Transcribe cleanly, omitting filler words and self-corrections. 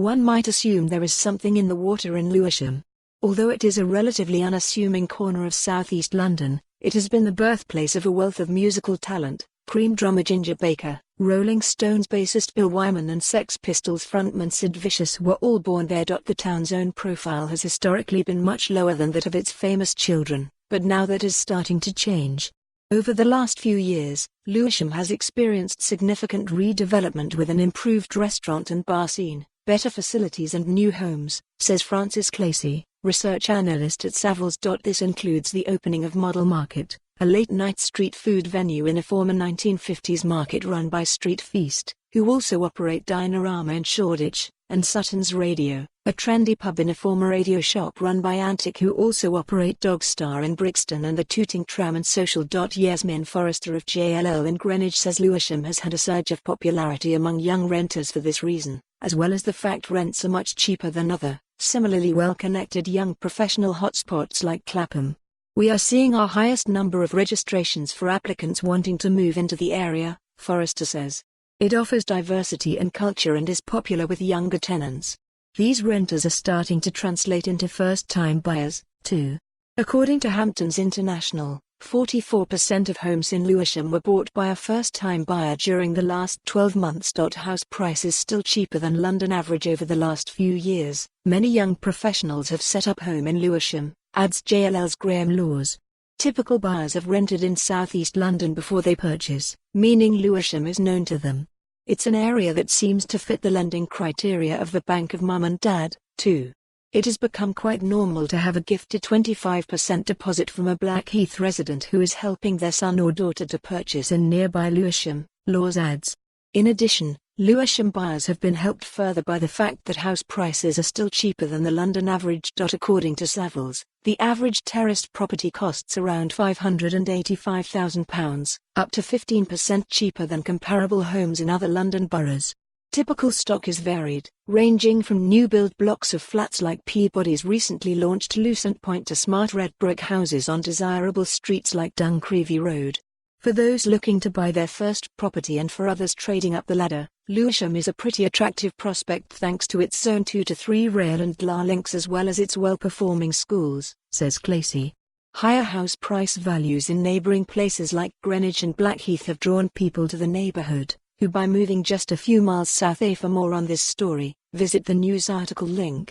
One might assume there is something in the water in Lewisham. Although it is a relatively unassuming corner of southeast London, it has been the birthplace of a wealth of musical talent. Cream drummer Ginger Baker, Rolling Stones bassist Bill Wyman and Sex Pistols frontman Sid Vicious were all born there. The town's own profile has historically been much lower than that of its famous children, but now that is starting to change. Over the last few years, Lewisham has experienced significant redevelopment with an improved restaurant and bar scene, better facilities and new homes, says Frances Clacy, research analyst at Savills.This. This includes the opening of Model Market, a late-night street food venue in a former 1950s market run by Street Feast, who also operate Dinerama in Shoreditch, and Suttons Radio, a trendy pub in a former radio shop run by Antic, who also operate Dogstar in Brixton, and the Tooting Tram and Social.Yasmin Forrester of JLL in Greenwich says Lewisham has had a surge of popularity among young renters for this reason, as well as the fact rents are much cheaper than other, similarly well-connected young professional hotspots like Clapham. We are seeing our highest number of registrations for applicants wanting to move into the area, Forrester says. It offers diversity and culture and is popular with younger tenants. These renters are starting to translate into first-time buyers, too. According to Hamptons International, 44% of homes in Lewisham were bought by a first-time buyer during the last 12 months. House price is still cheaper than London average over the last few years. Many young professionals have set up home in Lewisham, adds JLL's Graham Laws. Typical buyers have rented in southeast London before they purchase, meaning Lewisham is known to them. It's an area that seems to fit the lending criteria of the bank of mum and dad, too. It has become quite normal to have a gifted 25% deposit from a Blackheath resident who is helping their son or daughter to purchase in nearby Lewisham, Laws adds. In addition, Lewisham buyers have been helped further by the fact that house prices are still cheaper than the London average. According to Savills, the average terraced property costs around £585,000, up to 15% cheaper than comparable homes in other London boroughs. Typical stock is varied, ranging from new-build blocks of flats like Peabody's recently launched Lucent Point to smart red brick houses on desirable streets like Duncrevy Road. For those looking to buy their first property and for others trading up the ladder, Lewisham is a pretty attractive prospect thanks to its Zone 2 to 3 rail and LA links as well as its well-performing schools, says Clacy. Higher house price values in neighbouring places like Greenwich and Blackheath have drawn people to the neighbourhood, who by moving just a few miles south. For more on this story, visit the news article link.